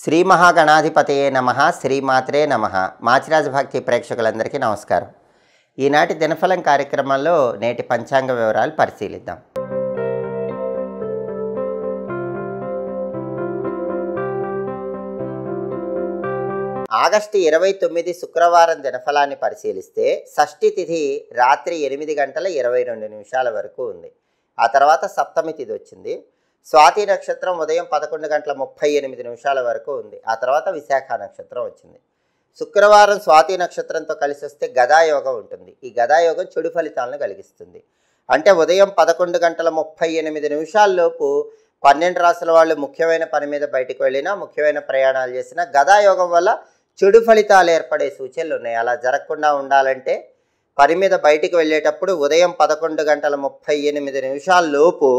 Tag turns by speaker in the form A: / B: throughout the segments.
A: శ్రీ మహాగణాధిపతయే నమః శ్రీమాత్రే నమః మాచిరాజ భక్తి ప్రేక్షకులందరికీ నమస్కారం. ఈనాటి దినఫలం కార్యక్రమంలో నేటి పంచాంగ వివరాలు పరిశీలిద్దాం. ఆగస్టు 29 శుక్రవారం దినఫలాన్ని పరిశీలిస్తే షష్ఠి తిథి రాత్రి 8:22 వరకు ఉంది. ఆ తర్వాత సప్తమి తిథి వచ్చింది. స్వాతి నక్షత్రం ఉదయం 11:38 వరకు ఉంది. ఆ తర్వాత విశాఖ నక్షత్రం వచ్చింది. శుక్రవారం స్వాతి నక్షత్రంతో కలిసి వస్తే గదాయోగం ఉంటుంది. ఈ గదాయోగం చెడు ఫలితాలను కలిగిస్తుంది. అంటే ఉదయం 11:38 లోపు 12 రాసుల వాళ్ళు ముఖ్యమైన పని మీద బయటకు వెళ్ళినా, ముఖ్యమైన ప్రయాణాలు చేసినా గదాయోగం వల్ల చెడు ఫలితాలు ఏర్పడే సూచనలు ఉన్నాయి. అలా జరగకుండా ఉండాలంటే పని మీద బయటికి వెళ్ళేటప్పుడు ఉదయం 11:38 లోపు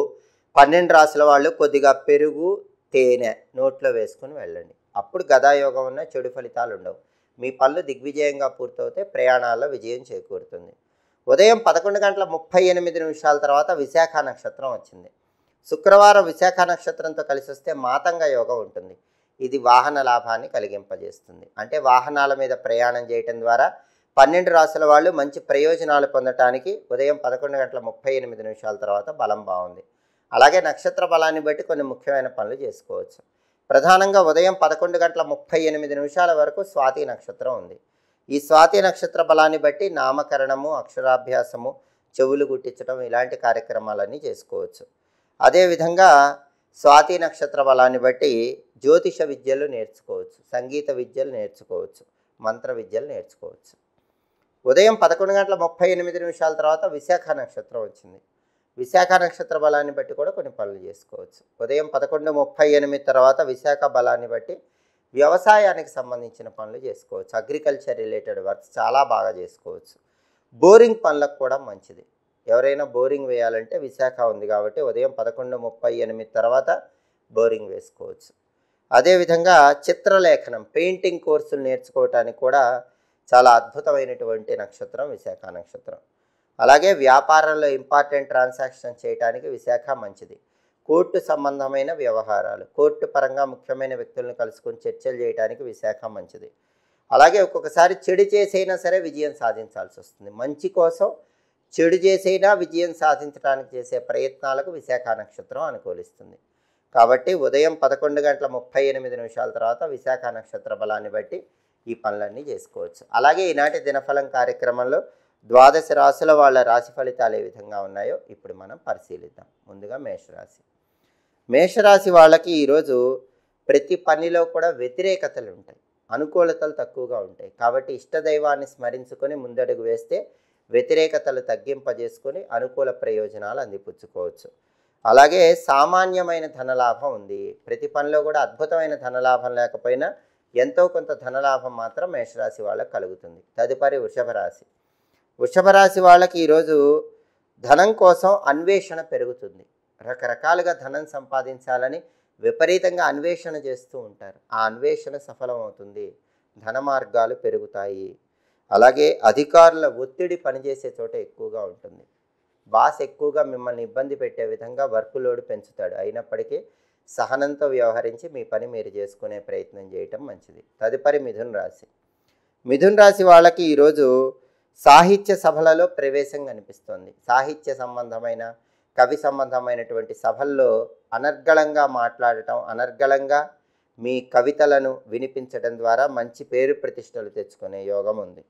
A: 12 రాసుల వాళ్ళు కొద్దిగా పెరుగు, తేనె నోట్లో వేసుకుని వెళ్ళండి. అప్పుడు గదాయోగం ఉన్న చెడు ఫలితాలు ఉండవు. మీ పనులు దిగ్విజయంగా పూర్తవుతే ప్రయాణాల్లో విజయం చేకూరుతుంది. ఉదయం 11:38 తర్వాత విశాఖ నక్షత్రం వచ్చింది. శుక్రవారం విశాఖ నక్షత్రంతో కలిసి వస్తే మాతంగ యోగం ఉంటుంది. ఇది వాహన లాభాన్ని కలిగింపజేస్తుంది. అంటే వాహనాల మీద ప్రయాణం చేయటం ద్వారా 12 రాసుల వాళ్ళు మంచి ప్రయోజనాలు పొందటానికి ఉదయం 11:38 తర్వాత బలం బాగుంది. అలాగే నక్షత్ర బలాన్ని బట్టి కొన్ని ముఖ్యమైన పనులు చేసుకోవచ్చు. ప్రధానంగా ఉదయం 11:38 వరకు స్వాతి నక్షత్రం ఉంది. ఈ స్వాతి నక్షత్ర బలాన్ని బట్టి నామకరణము, అక్షరాభ్యాసము, చెవులు గుట్టించడం ఇలాంటి కార్యక్రమాలన్నీ చేసుకోవచ్చు. అదేవిధంగా స్వాతి నక్షత్ర బలాన్ని బట్టి జ్యోతిష విద్యలు నేర్చుకోవచ్చు, సంగీత విద్యలు నేర్చుకోవచ్చు, మంత్ర విద్యలు నేర్చుకోవచ్చు. ఉదయం 11:38 తర్వాత విశాఖ నక్షత్రం వచ్చింది. విశాఖ నక్షత్ర బలాన్ని బట్టి కూడా కొన్ని పనులు చేసుకోవచ్చు. ఉదయం 11:38 తర్వాత విశాఖ బలాన్ని బట్టి వ్యవసాయానికి సంబంధించిన పనులు చేసుకోవచ్చు. అగ్రికల్చర్ రిలేటెడ్ వర్క్స్ చాలా బాగా చేసుకోవచ్చు. బోరింగ్ పనులకు కూడా మంచిది. ఎవరైనా బోరింగ్ వేయాలంటే విశాఖ ఉంది కాబట్టి ఉదయం 11:38 తర్వాత బోరింగ్ వేసుకోవచ్చు. అదేవిధంగా చిత్రలేఖనం, పెయింటింగ్ కోర్సులు నేర్చుకోవటానికి కూడా చాలా అద్భుతమైనటువంటి నక్షత్రం విశాఖ నక్షత్రం. అలాగే వ్యాపారంలో ఇంపార్టెంట్ ట్రాన్సాక్షన్ చేయడానికి విశాఖ మంచిది. కోర్టు సంబంధమైన వ్యవహారాలు, కోర్టు పరంగా ముఖ్యమైన వ్యక్తులను కలుసుకొని చర్చలు చేయడానికి విశాఖ మంచిది. అలాగే ఒక్కొక్కసారి చెడు చేసైనా సరే విజయం సాధించాల్సి వస్తుంది. మంచి కోసం చెడు చేసైనా విజయం సాధించడానికి చేసే ప్రయత్నాలకు విశాఖ నక్షత్రం అనుకూలిస్తుంది. కాబట్టి ఉదయం 11:38 తర్వాత విశాఖ నక్షత్ర బలాన్ని బట్టి ఈ పనులన్నీ చేసుకోవచ్చు. అలాగే ఈనాటి దినఫలం కార్యక్రమంలో 12 రాశుల వాళ్ళ రాశి ఫలితాలు ఏ విధంగా ఉన్నాయో ఇప్పుడు మనం పరిశీలిద్దాం. ముందుగా మేషరాశి. మేషరాశి వాళ్ళకి ఈరోజు ప్రతి పనిలో కూడా వ్యతిరేకతలు ఉంటాయి, అనుకూలతలు తక్కువగా ఉంటాయి. కాబట్టి ఇష్టదైవాన్ని స్మరించుకొని ముందడుగు వేస్తే వ్యతిరేకతలు తగ్గింపజేసుకొని అనుకూల ప్రయోజనాలు అందిపుచ్చుకోవచ్చు. అలాగే సామాన్యమైన ధనలాభం ఉంది. ప్రతి పనిలో కూడా అద్భుతమైన ధనలాభం లేకపోయినా ఎంతో కొంత ధనలాభం మాత్రం మేషరాశి వాళ్ళకి కలుగుతుంది. తదుపరి వృషభ రాశి. వృషభ రాశి వాళ్ళకి ఈరోజు ధనం కోసం అన్వేషణ పెరుగుతుంది. రకరకాలుగా ధనం సంపాదించాలని విపరీతంగా అన్వేషణ చేస్తూ ఉంటారు. ఆ అన్వేషణ సఫలమవుతుంది, ధన మార్గాలు పెరుగుతాయి. అలాగే అధికారుల ఒత్తిడి పనిచేసే చోట ఎక్కువగా ఉంటుంది. బాస్ ఎక్కువగా మిమ్మల్ని ఇబ్బంది పెట్టే విధంగా వర్క్ లోడ్ పెంచుతాడు. అయినప్పటికీ సహనంతో వ్యవహరించి మీ పని మీరు చేసుకునే ప్రయత్నం చేయటం మంచిది. తదుపరి మిథున రాశి. మిథున రాశి వాళ్ళకి ఈరోజు సాహిత్య సభలలో ప్రవేశం కనిపిస్తుంది. సాహిత్య సంబంధమైన, కవి సంబంధమైనటువంటి సభల్లో అనర్గళంగా మాట్లాడటం, అనర్గళంగా మీ కవితలను వినిపించడం ద్వారా మంచి పేరు ప్రతిష్టలు తెచ్చుకునే యోగం ఉంది.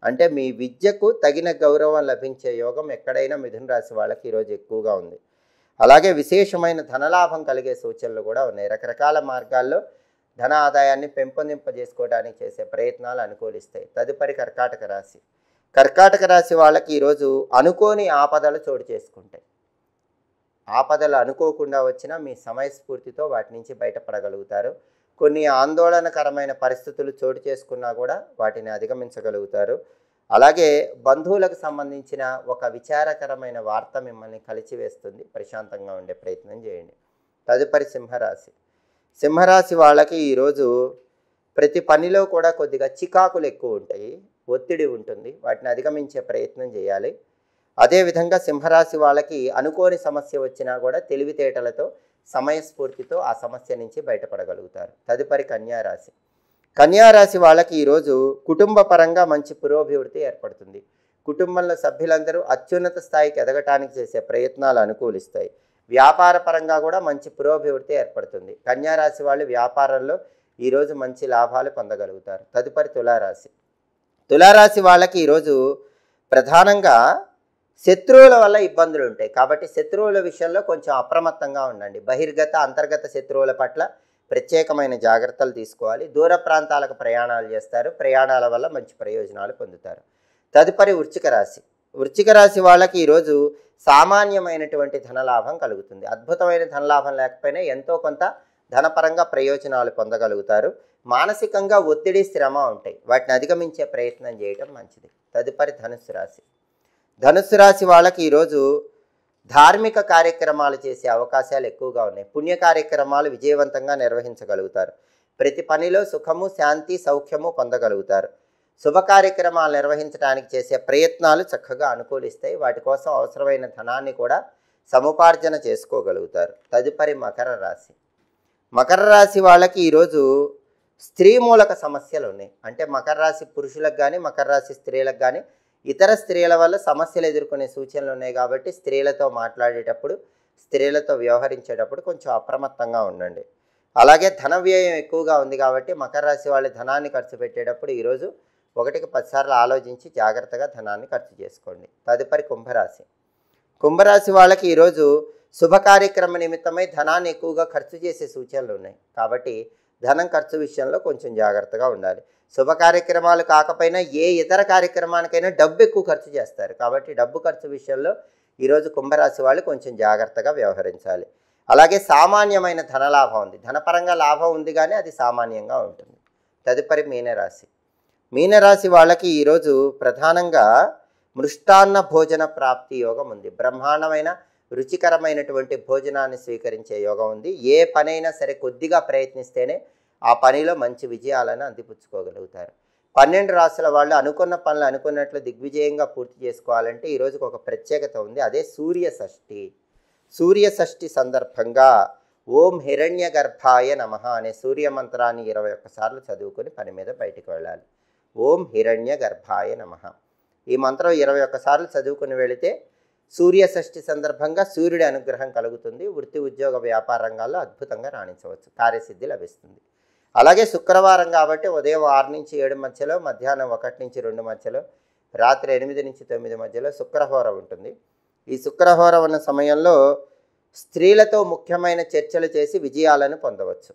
A: అంటే మీ విద్యకు తగిన గౌరవం లభించే యోగం ఎక్కడైనా మిథున రాశి వాళ్ళకి ఈరోజు ఎక్కువగా ఉంది. అలాగే విశేషమైన ధనలాభం కలిగే సూచనలు కూడా ఉన్నాయి. రకరకాల మార్గాల్లో ధన ఆదాయాన్ని పెంపొందింపజేసుకోవడానికి చేసే ప్రయత్నాలు అనుకూలిస్తాయి. తదుపరి కర్కాటక రాశి. కర్కాటక రాశి వాళ్ళకి ఈరోజు అనుకోని ఆపదలు చోటు చేసుకుంటాయి. ఆపదలు అనుకోకుండా వచ్చినా మీ సమయస్ఫూర్తితో వాటి నుంచి బయటపడగలుగుతారు. కొన్ని ఆందోళనకరమైన పరిస్థితులు చోటు చేసుకున్నా కూడా వాటిని అధిగమించగలుగుతారు. అలాగే బంధువులకు సంబంధించిన ఒక విచారకరమైన వార్త మిమ్మల్ని కలిచివేస్తుంది. ప్రశాంతంగా ఉండే ప్రయత్నం చేయండి. తదుపరి సింహరాశి. సింహరాశి వాళ్ళకి ఈరోజు ప్రతి పనిలో కూడా కొద్దిగా చికాకులు ఎక్కువ ఉంటాయి, ఒత్తిడి ఉంటుంది. వాటిని అధిగమించే ప్రయత్నం చేయాలి. అదేవిధంగా సింహరాశి వాళ్ళకి అనుకోని సమస్య వచ్చినా కూడా తెలివితేటలతో సమయస్ఫూర్తితో ఆ సమస్య నుంచి బయటపడగలుగుతారు. తదుపరి కన్యారాశి. కన్యారాశి వాళ్ళకి ఈరోజు కుటుంబ పరంగా మంచి పురోభివృద్ధి ఏర్పడుతుంది. కుటుంబంలో సభ్యులందరూ అత్యున్నత స్థాయికి ఎదగటానికి చేసే ప్రయత్నాలు అనుకూలిస్తాయి. వ్యాపార పరంగా కూడా మంచి పురోభివృద్ధి ఏర్పడుతుంది. కన్యారాశి వాళ్ళు వ్యాపారంలో ఈరోజు మంచి లాభాలు పొందగలుగుతారు. తదుపరి తులారాశి. తులారాశి వాళ్ళకి ఈరోజు ప్రధానంగా శత్రువుల వల్ల ఇబ్బందులు ఉంటాయి. కాబట్టి శత్రువుల విషయంలో కొంచెం అప్రమత్తంగా ఉండండి. బహిర్గత అంతర్గత శత్రువుల పట్ల ప్రత్యేకమైన జాగ్రత్తలు తీసుకోవాలి. దూర ప్రాంతాలకు ప్రయాణాలు చేస్తారు. ప్రయాణాల వల్ల మంచి ప్రయోజనాలు పొందుతారు. తదుపరి వృశ్చిక రాశి. వృశ్చిక రాశి వాళ్ళకి ఈరోజు సామాన్యమైనటువంటి ధనలాభం కలుగుతుంది. అద్భుతమైన ధనలాభం లేకపోయినా ఎంతో కొంత ధనపరంగా ప్రయోజనాలు పొందగలుగుతారు. మానసికంగా ఒత్తిడి, శ్రమ ఉంటాయి. వాటిని అధిగమించే ప్రయత్నం చేయటం మంచిది. తదుపరి ధనుస్సు రాశి. ధనుస్సు రాశి వాళ్ళకి ఈరోజు ధార్మిక కార్యక్రమాలు చేసే అవకాశాలు ఎక్కువగా ఉన్నాయి. పుణ్య కార్యక్రమాలు విజయవంతంగా నిర్వహించగలుగుతారు. ప్రతి పనిలో సుఖము, శాంతి, సౌఖ్యము పొందగలుగుతారు. శుభ కార్యక్రమాలు నిర్వహించడానికి చేసే ప్రయత్నాలు చక్కగా అనుకూలిస్తాయి. వాటి కోసం అవసరమైన ధనాన్ని కూడా సముపార్జన చేసుకోగలుగుతారు. తదుపరి మకర రాశి. మకర రాశి వాళ్ళకి ఈరోజు స్త్రీ మూలక సమస్యలు ఉన్నాయి. అంటే మకర రాశి పురుషులకు కానీ మకర రాశి స్త్రీలకు కానీ ఇతర స్త్రీల వల్ల సమస్యలు ఎదుర్కొనే సూచనలు ఉన్నాయి. కాబట్టి స్త్రీలతో మాట్లాడేటప్పుడు, స్త్రీలతో వ్యవహరించేటప్పుడు కొంచెం అప్రమత్తంగా ఉండండి. అలాగే ధన వ్యయం ఎక్కువగా ఉంది కాబట్టి మకర రాశి వాళ్ళ ధనాన్ని ఖర్చు పెట్టేటప్పుడు ఈరోజు 1కి 10 సార్లు ఆలోచించి జాగ్రత్తగా ధనాన్ని ఖర్చు చేసుకోండి. తదుపరి కుంభరాశి. కుంభరాశి వాళ్ళకి ఈరోజు శుభ కార్యక్రమ నిమిత్తమై ధనాన్ని ఎక్కువగా ఖర్చు చేసే సూచనలు ఉన్నాయి. కాబట్టి ధనం ఖర్చు విషయంలో కొంచెం జాగ్రత్తగా ఉండాలి. శుభ కార్యక్రమాలు కాకపోయినా ఏ ఇతర కార్యక్రమానికైనా డబ్బు ఎక్కువ ఖర్చు చేస్తారు. కాబట్టి డబ్బు ఖర్చు విషయంలో ఈరోజు కుంభరాశి వాళ్ళు కొంచెం జాగ్రత్తగా వ్యవహరించాలి. అలాగే సామాన్యమైన ధనలాభం ఉంది. ధనపరంగా లాభం ఉంది కానీ అది సామాన్యంగా ఉంటుంది. తదుపరి మీనరాశి. మీనరాశి వాళ్ళకి ఈరోజు ప్రధానంగా మృష్టాన్న భోజన ప్రాప్తి యోగం ఉంది. బ్రహ్మాండమైన రుచికరమైనటువంటి భోజనాన్ని స్వీకరించే యోగం ఉంది. ఏ పనైనా సరే కొద్దిగా ప్రయత్నిస్తేనే ఆ పనిలో మంచి విజయాలను అందిపుచ్చుకోగలుగుతారు. 12 రాశుల వాళ్ళు అనుకున్న పనులు అనుకున్నట్లు దిగ్విజయంగా పూర్తి చేసుకోవాలంటే ఈరోజుకు ఒక ప్రత్యేకత ఉంది. అదే సూర్య షష్ఠి. సూర్య షష్ఠి సందర్భంగా ఓం హిరణ్య గర్భాయ నమః అనే సూర్య మంత్రాన్ని 21 సార్లు చదువుకొని పని మీద బయటికి వెళ్ళాలి. ఓం హిరణ్య గర్భాయ నమః. ఈ మంత్రం 21 సార్లు చదువుకుని వెళితే సూర్య షష్ఠి సందర్భంగా సూర్యుడి అనుగ్రహం కలుగుతుంది. వృత్తి, ఉద్యోగ, వ్యాపార రంగాల్లో అద్భుతంగా రాణించవచ్చు. కార్యసిద్ధి లభిస్తుంది. అలాగే శుక్రవారం కాబట్టి ఉదయం 6 నుంచి 7 మధ్యలో, మధ్యాహ్నం 1 నుంచి 2 మధ్యలో, రాత్రి 8 నుంచి 9 మధ్యలో శుక్రహోర ఉంటుంది. ఈ శుక్రహోర ఉన్న సమయంలో స్త్రీలతో ముఖ్యమైన చర్చలు చేసి విజయాలను పొందవచ్చు.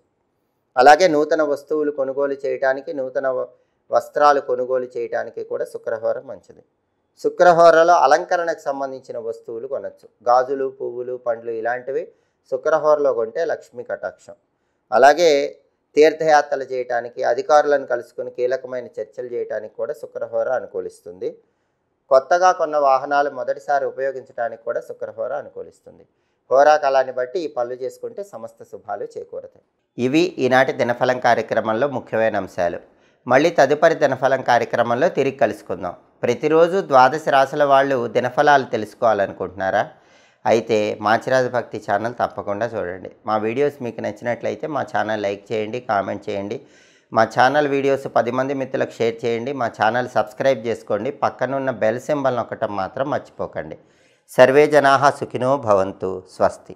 A: అలాగే నూతన వస్తువులు కొనుగోలు చేయడానికి, నూతన వస్త్రాలు కొనుగోలు చేయడానికి కూడా శుక్రహోర మంచిది. శుక్రహోరలో అలంకరణకు సంబంధించిన వస్తువులు కొనవచ్చు. గాజులు, పువ్వులు, పండ్లు ఇలాంటివి శుక్రహోరలో కొంటే లక్ష్మీ కటాక్షం. అలాగే తీర్థయాత్రలు చేయడానికి, అధికారులను కలుసుకుని కీలకమైన చర్చలు చేయడానికి కూడా శుక్రహోర అనుకూలిస్తుంది. కొత్తగా కొన్న వాహనాలు మొదటిసారి ఉపయోగించడానికి కూడా శుక్రహోర అనుకూలిస్తుంది. హోరాకాలాన్ని బట్టి ఈ పనులు చేసుకుంటే సమస్త శుభాలు చేకూరుతాయి. ఇవి ఈనాటి దినఫలం కార్యక్రమంలో ముఖ్యమైన అంశాలు. మళ్ళీ తదుపరి దినఫలం కార్యక్రమంలో తిరిగి కలుసుకుందాం. ప్రతిరోజు 12 రాశుల వాళ్ళు దినఫలాలు తెలుసుకోవాలనుకుంటున్నారా? అయితే మాచిరాజు భక్తి ఛానల్ తప్పకుండా చూడండి. మా వీడియోస్ మీకు నచ్చినట్లయితే మా ఛానల్ లైక్ చేయండి, కామెంట్ చేయండి. మా ఛానల్ వీడియోస్ 10 మంది మిత్రులకు షేర్ చేయండి. మా ఛానల్ సబ్స్క్రైబ్ చేసుకోండి. పక్కనున్న బెల్ సింబల్ నొక్కటం మాత్రం మర్చిపోకండి. సర్వే జనాః సుఖినో భవంతు. స్వస్తి.